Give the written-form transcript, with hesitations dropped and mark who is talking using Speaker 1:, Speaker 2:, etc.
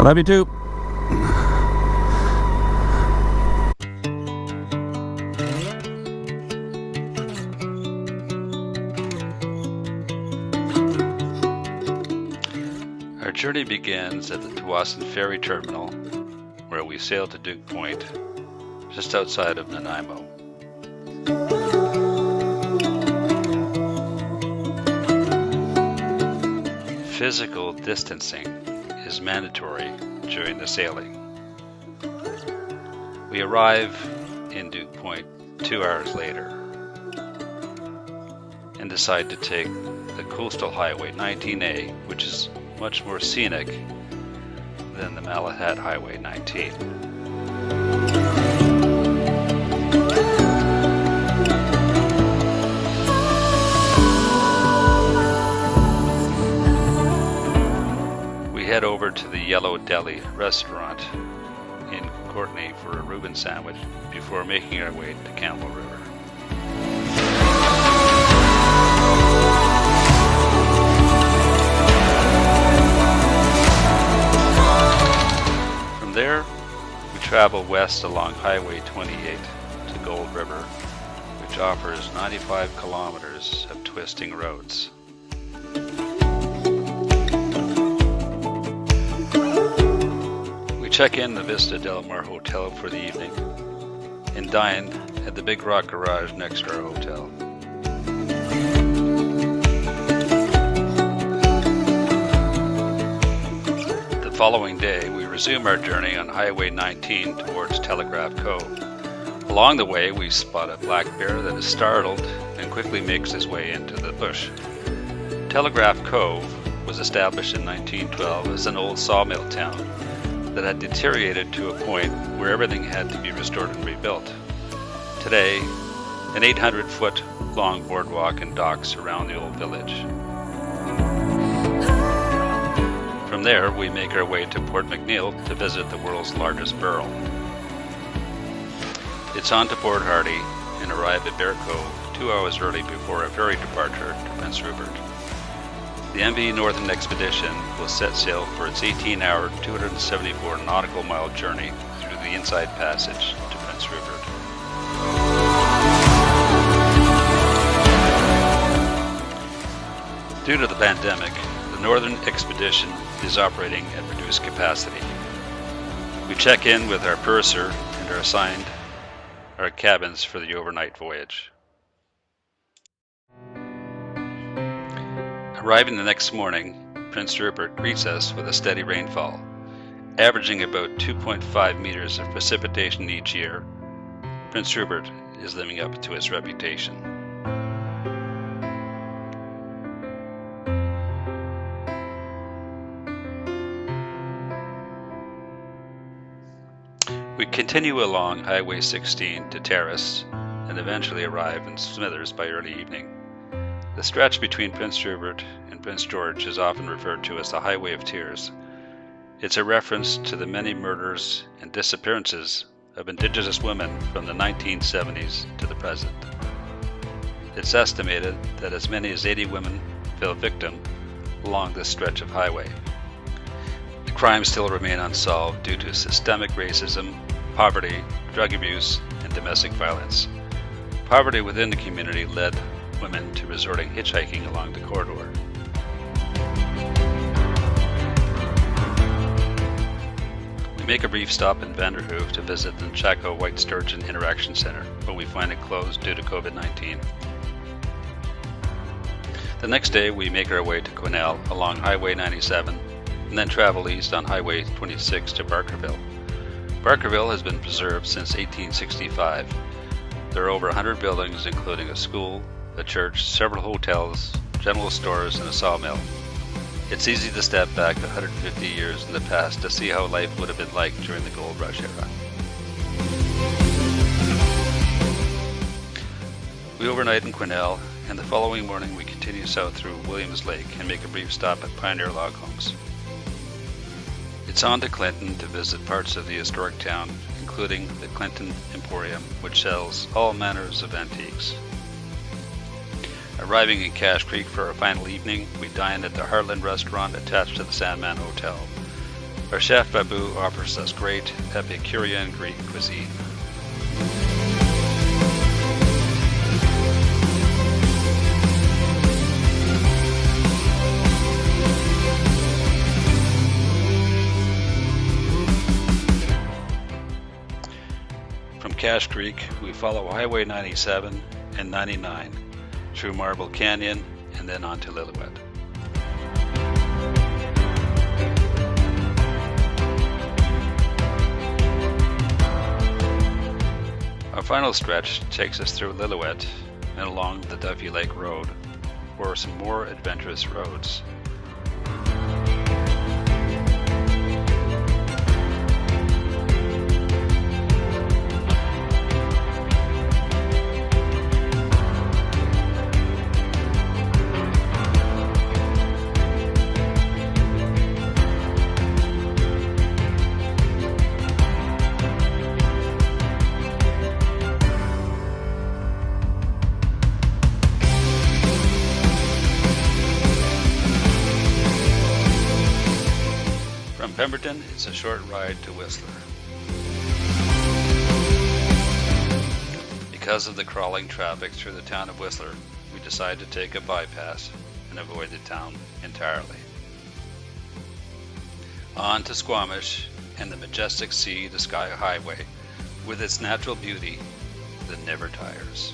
Speaker 1: love you too.
Speaker 2: Our journey begins at the Tawasin Ferry Terminal, where we sail to Duke Point, just outside of Nanaimo. Physical distancing is mandatory during the sailing. We arrive in Duke Point 2 hours later and decide to take the Coastal Highway 19A, which is much more scenic than the Malahat Highway 19. We head over to the Yellow Deli restaurant in Courtenay for a Reuben sandwich before making our way to Campbell River. From there, we travel west along Highway 28 to Gold River, which offers 95 kilometers of twisting roads. We check in the Vista Del Mar Hotel for the evening and dine at the Big Rock Garage next to our hotel. The following day, we resume our journey on Highway 19 towards Telegraph Cove. Along the way, we spot a black bear that is startled and quickly makes his way into the bush. Telegraph Cove was established in 1912 as an old sawmill town that had deteriorated to a point where everything had to be restored and rebuilt. Today, an 800-foot long boardwalk and docks surround the old village. From there, we make our way to Port McNeill to visit the world's largest barrel. It's on to Port Hardy and arrive at Bear Cove 2 hours early before a ferry departure to Prince Rupert. The MV Northern Expedition will set sail for its 18-hour, 274 nautical mile journey through the Inside Passage to Prince Rupert. Due to the pandemic, the Northern Expedition is operating at reduced capacity. We check in with our purser and are assigned our cabins for the overnight voyage. Arriving the next morning, Prince Rupert greets us with a steady rainfall, averaging about 2.5 meters of precipitation each year. Prince Rupert is living up to its reputation. We continue along Highway 16 to Terrace and eventually arrive in Smithers by early evening. The stretch between Prince Rupert and Prince George is often referred to as the Highway of Tears. It's a reference to the many murders and disappearances of Indigenous women from the 1970s to the present. It's estimated that as many as 80 women fell victim along this stretch of highway. The crimes still remain unsolved due to systemic racism, poverty, drug abuse, and domestic violence. Poverty within the community led women to resorting hitchhiking along the corridor. We make a brief stop in Vanderhoof to visit the Chaco White Sturgeon Interaction Center, but we find it closed due to COVID-19. The next day, we make our way to Quesnel along Highway 97 and then travel east on Highway 26 to Barkerville. Barkerville has been preserved since 1865. There are over 100 buildings, including a school, a church, several hotels, general stores, and a sawmill. It's easy to step back 150 years in the past to see how life would have been like during the gold rush era. We overnight in Quesnel, and the following morning we continue south through Williams Lake and make a brief stop at Pioneer Log Homes. It's on to Clinton to visit parts of the historic town, including the Clinton Emporium, which sells all manners of antiques. Arriving in Cache Creek for our final evening, we dine at the Heartland restaurant attached to the Sandman Hotel. Our chef Babu offers us great Epicurean Greek cuisine. From Cache Creek, we follow Highway 97 and 99 through Marble Canyon and then on to Lillooet. Our final stretch takes us through Lillooet and along the Duffy Lake Road, or some more adventurous roads. From Pemberton, it's a short ride to Whistler. Because of the crawling traffic through the town of Whistler, we decided to take a bypass and avoid the town entirely. On to Squamish and the majestic sea to sky highway with its natural beauty that never tires.